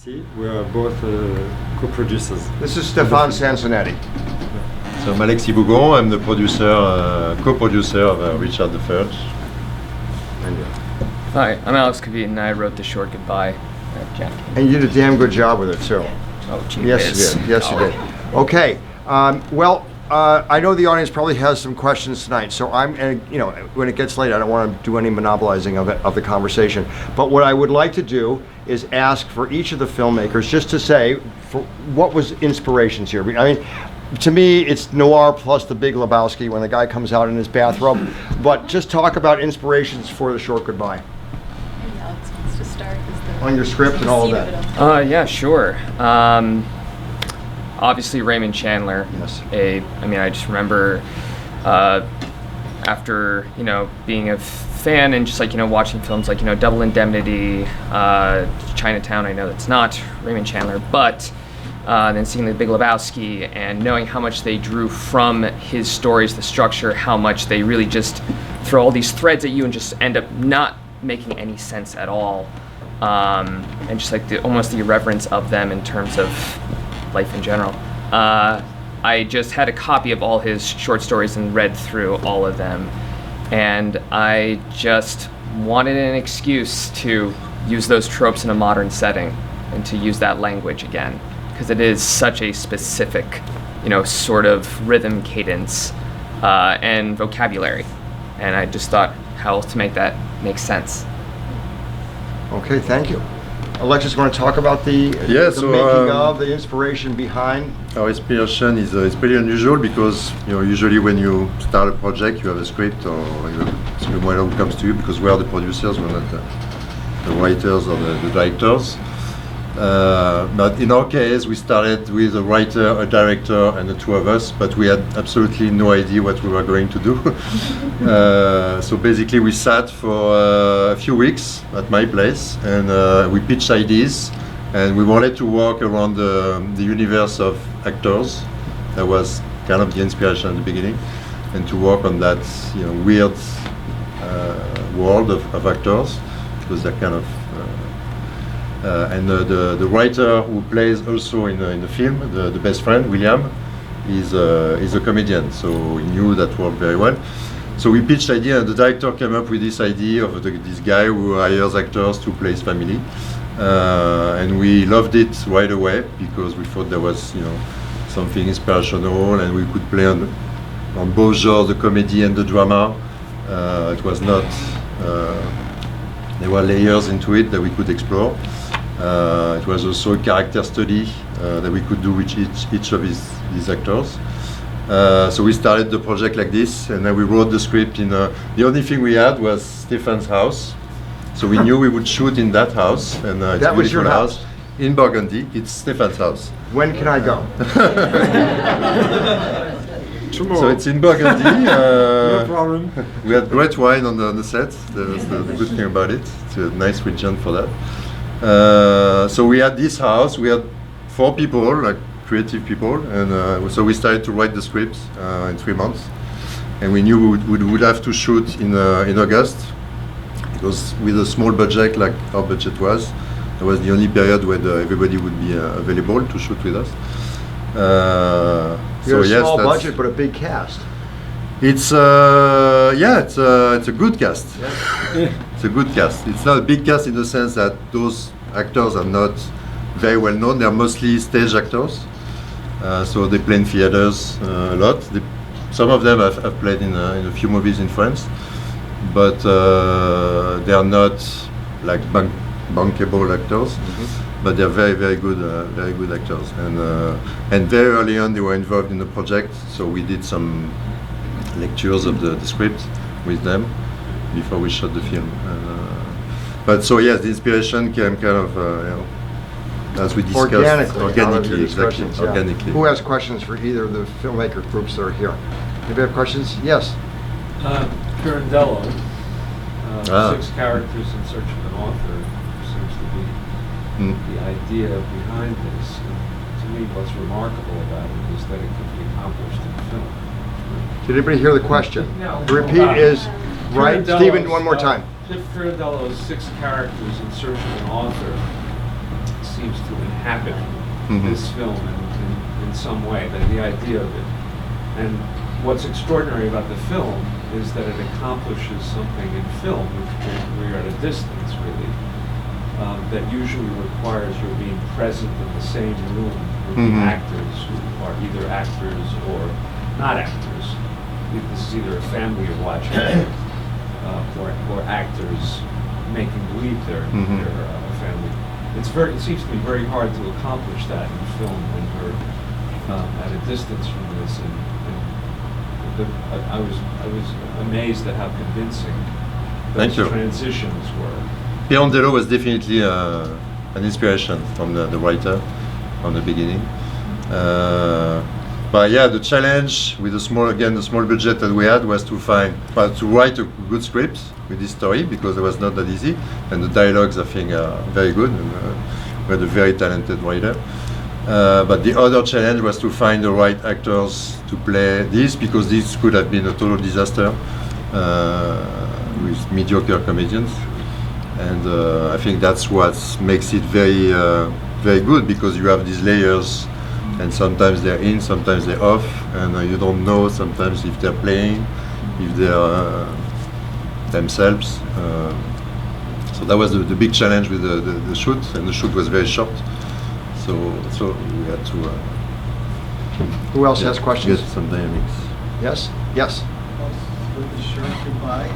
See, we are both co-producers. This is Stephane Sansonett. So I'm Alexis Bougon. I'm the producer, co-producer of Richard III. Hi, I'm Alexis Bougon, and I wrote the short Goodbye at Jackie. And you did a damn good job with it too. Oh, gee Yes, whiz. you did. Yes, you did. Okay. I know the audience probably has some questions tonight, so when it gets late, I don't want to do any monopolizing of the conversation. But what I would like to do is ask for each of the filmmakers just to say what was inspirations here. I mean, to me, it's noir plus The Big Lebowski when the guy comes out in his bathrobe. But just talk about inspirations for the short Goodbye. Maybe Alex wants to start On your script and all of that. Yeah, sure. Obviously Raymond Chandler. Yes. I just remember after being a fan and just watching films like Double Indemnity, Chinatown. I know that's not Raymond Chandler, but then seeing The Big Lebowski and knowing how much they drew from his stories, the structure, how much they really just throw all these threads at you and just end up not making any sense at all, and just almost the irreverence of them in terms of life in general. I just had a copy of all his short stories and read through all of them, and I just wanted an excuse to use those tropes in a modern setting and to use that language again, because it is such a specific, sort of rhythm, cadence, and vocabulary, and I just thought how else to make that make sense. Okay, thank you. Alexis, want to talk about the making of, the inspiration behind? Our inspiration is pretty unusual because usually when you start a project you have a script or you have a screenwriter who comes to you, because we are the producers, we're not the writers or the directors. But in our case we started with a writer, a director and the two of us, but we had absolutely no idea what we were going to do. So basically we sat for a few weeks at my place and we pitched ideas, and we wanted to work around the universe of actors. That was kind of the inspiration at the beginning, and to work on that weird world of actors, because they're kind of and the writer who plays also in the film, the best friend, William, is a comedian, so he knew that world very well. So we pitched the idea, and the director came up with this idea of this guy who hires actors to play his family, and we loved it right away because we thought there was something inspirational, and we could play on both genres, the comedy and the drama. It was not there were layers into it that we could explore. It was also a character study that we could do with each of these actors. So we started the project like this, and then we wrote the script the only thing we had was Stephane's house. So we knew we would shoot in that house, and it's That a was beautiful your house? in Burgundy. It's Stephane's house. When can I go? Tomorrow. So it's in Burgundy. No problem. We had great wine on the set. That's the good thing about it. It's a nice region for that. So we had this house. We had 4 people, like creative people, and so we started to write the script in 3 months. And we knew we would have to shoot in August, because with a small budget like our budget was, it was the only period when everybody would be available to shoot with us. You had a small budget, but a big cast. It's it's a good cast. Yeah. It's a good cast. It's not a big cast in the sense that those actors are not very well known. They're mostly stage actors, so they play in theaters a lot. Some of them have played in a few movies in France, but they are not like bankable actors. Mm-hmm. But they're very, very good actors, and very early on they were involved in the project. So we did some lectures of the script with them before we shot the film. But so yes, the inspiration came kind of as we discussed organically, exactly. Yeah. Organically. Who has questions for either of the filmmaker groups that are here? Anybody have questions? Yes. Pirandello, 6 characters in search of an author, seems to be the idea behind this. To me, what's remarkable about it is that it could be accomplished in film. Did anybody hear the question? No. The repeat is, right? Pirandello's, Stephen, one more time. Pirandello's 6 characters in search of an author seems to inhabit this film in some way, the idea of it. And what's extraordinary about the film is that it accomplishes something in film, where you're at a distance, really, that usually requires your being present in the same room with the actors who are either actors or not actors. This is either a family you're watching or actors making believe they're a family. It seems to me very hard to accomplish that in film when you're at a distance from this. I was amazed at how convincing those transitions were. Pirandello was definitely an inspiration from the writer from the beginning. But yeah, the challenge with the small budget that we had was to write a good script with this story, because it was not that easy, and the dialogues I think are very good, and we had a very talented writer. But the other challenge was to find the right actors to play this, because this could have been a total disaster with mediocre comedians. And I think that's what makes it very, very good, because you have these layers, and sometimes they're in, sometimes they're off, and you don't know sometimes if they're playing, if they're themselves. So that was the big challenge with the shoot, and the shoot was very short. So we had to. Who else has questions? Get some dynamics. Yes? Yes. With the shirt you buy,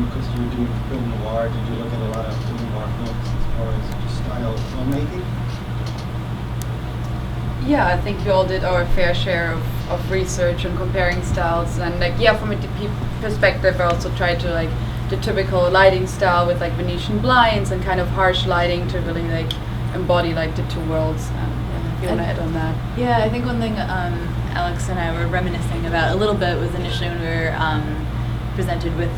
because you're doing film noir, did you look at a lot of film noir films as far as just style of filmmaking? Yeah, I think we all did our fair share of research and comparing styles, and from a DP perspective, I also tried to the typical lighting style with Venetian blinds and kind of harsh lighting to really embody the two worlds. If you want to add on that. Yeah, I think one thing Alex and I were reminiscing about a little bit was initially when we were presented with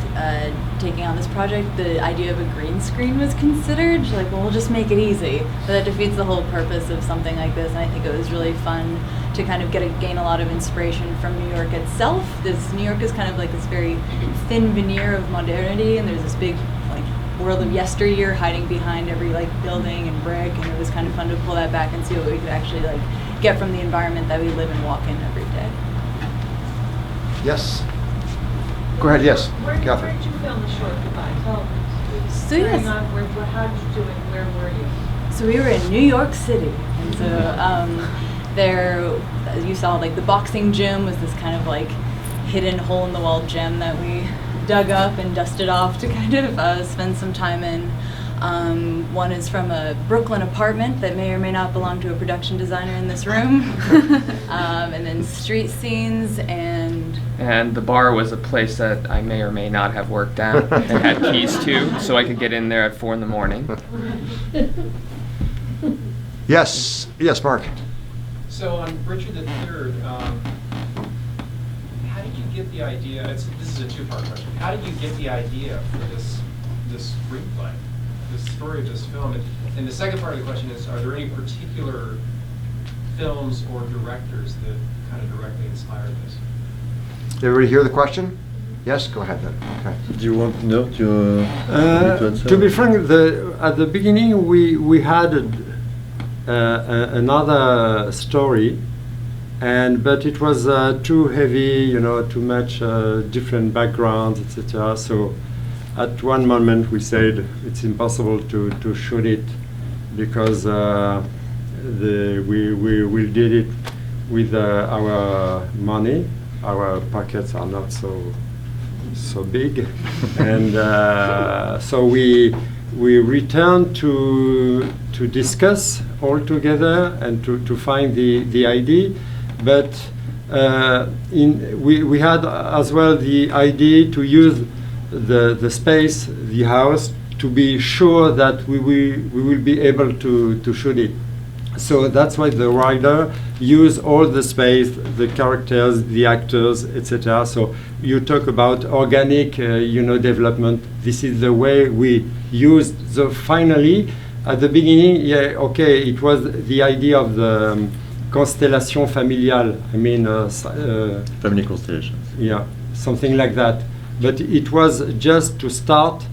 taking on this project, the idea of a green screen was considered. We'll just make it easy. But that defeats the whole purpose of something like this, and I think it was really fun to kind of gain a lot of inspiration from New York itself. New York is kind of this very thin veneer of modernity, and there's this big world of yesteryear hiding behind every building and brick, and it was kind of fun to pull that back and see what we could actually get from the environment that we live and walk in every day. Yes. Go ahead, yes. Where Catherine. did you film the short goodbye? Tell me. So yes. How did you do it? Where were you? So we were in New York City, and so there, as you saw, the boxing gym was this kind of hidden hole-in-the-wall gym that we dug up and dusted off to kind of spend some time in. One is from a Brooklyn apartment that may or may not belong to a production designer in this room. And then street scenes And the bar was a place that I may or may not have worked at and had keys to, so I could get in there at 4 a.m. Yes. Yes, Mark. So on Richard III, how did you get the idea? This is a two-part question. How did you get the idea for this screenplay, the story of this film? And the second part of the question is, are there any particular films or directors that kind of directly inspired this? Did everybody hear the question? Yes, go ahead then. Okay. Do you want to To be frank, at the beginning we had another story, but it was too heavy, too much different backgrounds, etc. So at one moment we said it's impossible to shoot it because we did it with our money. Our pockets are not so big, and so we returned to discuss all together and to find the idea. But we had as well the idea to use the space, the house, to be sure that we will be able to shoot it. So that's why the writer used all the space, the characters, the actors, etc. So you talk about organic, development. This is the way we used. So finally, at the beginning, it was the idea of the constellation familiale. family constellations. Yeah, something like that. But it was just to start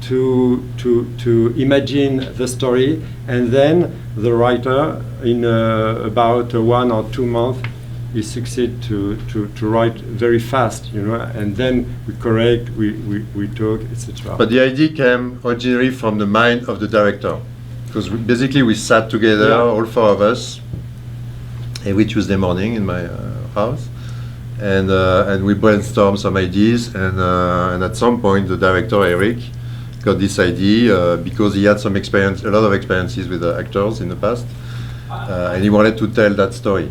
to imagine the story, and then the writer, in about 1 or 2 months, he succeed to write very fast, and then we correct, we talk, etc. But the idea came originally from the mind of the director, because basically we sat together, all 4 of us, every Tuesday morning in my house, and we brainstormed some ideas, and at some point the director Eric got this idea because he had some experience, a lot of experiences with actors in the past, and he wanted to tell that story.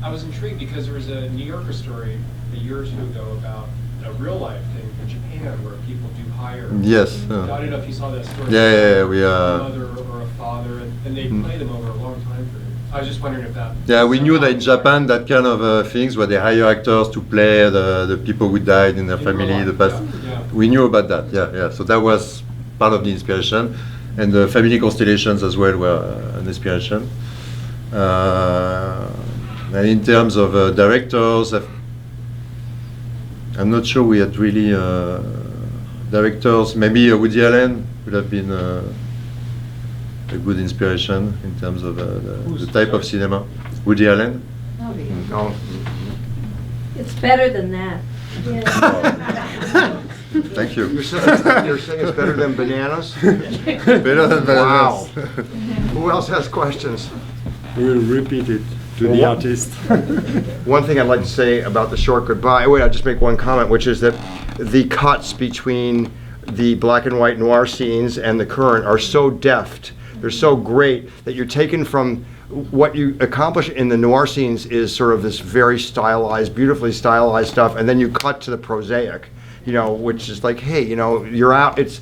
I was intrigued because there was a New Yorker story a year or 2 ago about a real life thing in Japan where people do hire. Yes. I don't know if you saw that story. Yeah, we a mother or a father, and they play them over a long time period. I was just wondering if that. Yeah, we knew that in Japan that kind of things where they hire actors to play the people who died in their family, the past. Yeah. We knew about that. Yeah. So that was part of the inspiration, and the family constellations as well were an inspiration. And in terms of directors, I'm not sure we had really directors. Maybe Woody Allen would have been a good inspiration in terms of the type of cinema. Woody Allen. No. It's better than that. Thank you. You're saying it's better than bananas? Better than Wow. bananas. Who else has questions? We will repeat it to the Well, artist. One thing I'd like to say about The Short Goodbye, wait, I'll just make one comment, which is that the cuts between the black and white noir scenes and the current are so deft, they're so great, that you're taken from what you accomplish in the noir scenes is sort of this very stylized, beautifully stylized stuff, and then you cut to the prosaic, which is like, hey, you're out, it's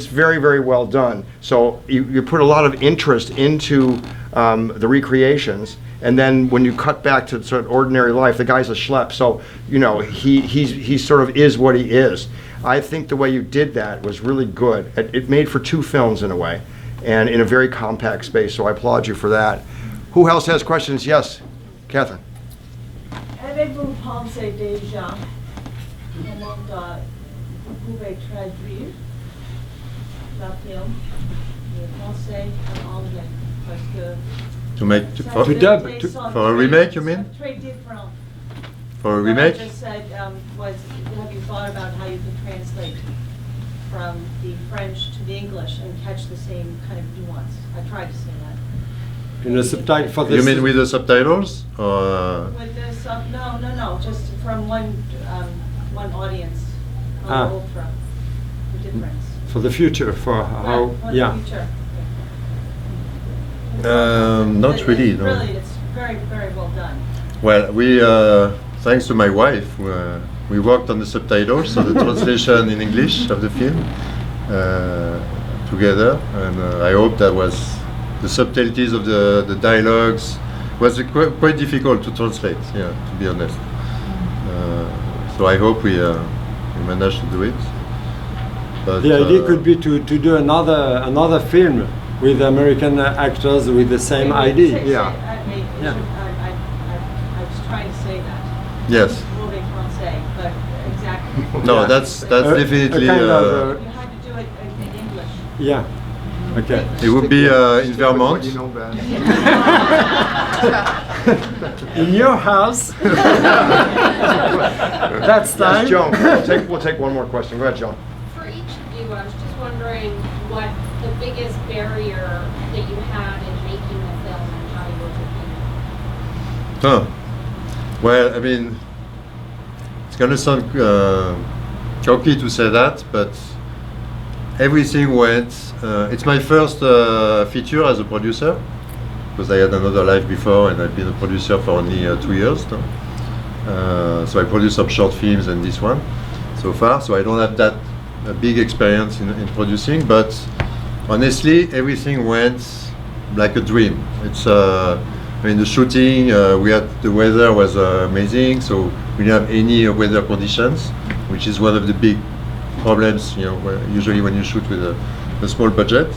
very, very well done. So you put a lot of interest into the recreations, and then when you cut back to sort of ordinary life, the guy's a schlep. So he sort of is what he is. I think the way you did that was really good. It made for 2 films in a way, and in a very compact space. So I applaud you for that. Who else has questions? Yes, Catherine. Avez-vous pensé déjà comment vous pouvez traduire la film le français en anglais? Parce que To make To dub, for a remake, you mean? Très différent. For a What I remake? just said was, have you thought about how you could translate from the French to the English and catch the same kind of nuance? I tried to say that. In a subtitle for the You mean with the subtitles? Or With this, no, just from one audience, Ah. from the difference. for the future, for how, Right, for the yeah. future. not But really, it's no. Really, it's very, very well done. Well, we, thanks to my wife, we worked on the subtitles, so the translation in English of the film together, and I hope that was the subtleties of the dialogues was quite difficult to translate. Yeah, to be honest. So I hope we managed to do it. But, The idea could be to do another film with American actors with the same idea. Yeah. Yeah. I was trying to say that. Yes. Mauvais français, but exactly. No, Yeah. that's A definitely. kind of, You had to do it in English. Yeah. Okay. It would be in Stick with Vermont. what you know best. In your house. That's time. Yes, Joan. We'll take one more question. Go ahead, Joan. For each of you, I was just wondering what the biggest barrier that you had in making the film and how you overcame it. Well, I mean, it's gonna sound cocky to say that, but everything went. It's my first feature as a producer, because I had another life before, and I've been a producer for only 2 years now. So I produced some short films and this one so far. So I don't have that big experience in producing, but honestly, everything went like a dream. It's I mean, the shooting, the weather was amazing, so we didn't have any weather conditions, which is one of the big problems, usually when you shoot with a small budget.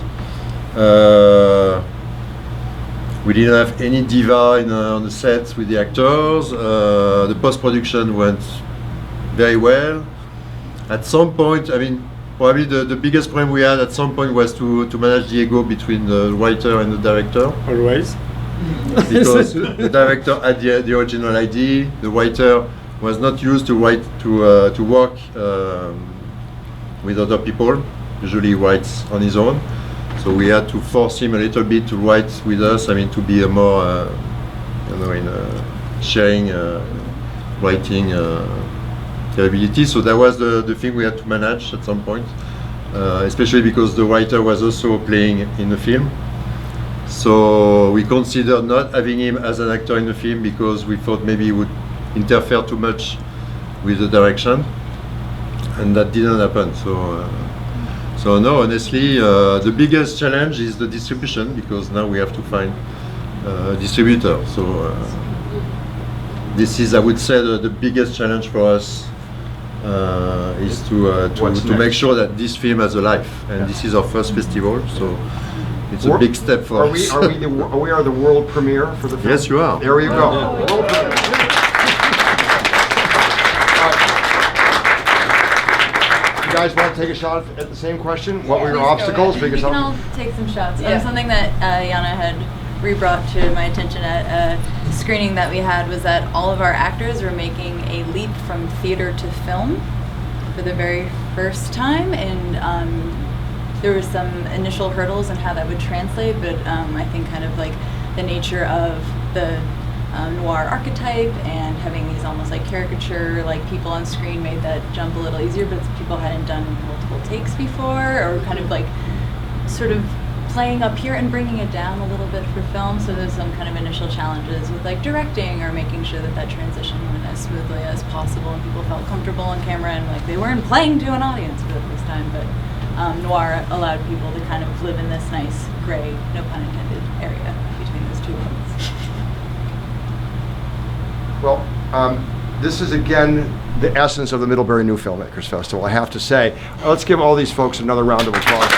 We didn't have any diva on the sets with the actors. The post-production went very well. At some point, I mean, probably the biggest problem we had at some point was to manage the ego between the writer and the director. Always. Because the director had the original idea, the writer was not used to write to work with other people. Usually he writes on his own, so we had to force him a little bit to write with us. I mean, to be a more, in sharing writing capability. So that was the thing we had to manage at some point, especially because the writer was also playing in the film. So we considered not having him as an actor in the film because we thought maybe he would interfere too much with the direction, and that didn't happen. So no, honestly, the biggest challenge is the distribution, because now we have to find a distributor. So this is, I would say, the biggest challenge for us is to make sure that this film has a life, and this is our first festival, so it's a big step for us. We are the world premiere for the film? Yes, you are. There you go. World premiere. You guys want to take a shot at the same question? What were your obstacles? We can all take some shots. Something that Janne had re-brought to my attention at a screening that we had was that all of our actors were making a leap from theater to film for the very first time, and there were some initial hurdles in how that would translate, but I think kind of like the nature of the noir archetype and having these almost like caricature like people on screen made that jump a little easier, but people hadn't done multiple takes before, or kind of like sort of playing up here and bringing it down a little bit for film. So there's some kind of initial challenges with like directing or making sure that that transition went as smoothly as possible and people felt comfortable on camera and like they weren't playing to an audience for the first time. But noir allowed people to kind of live in this nice gray, no pun intended, area between those two worlds. Well, this is again the essence of the Middlebury New Filmmakers Festival, I have to say. Let's give all these folks another round of applause.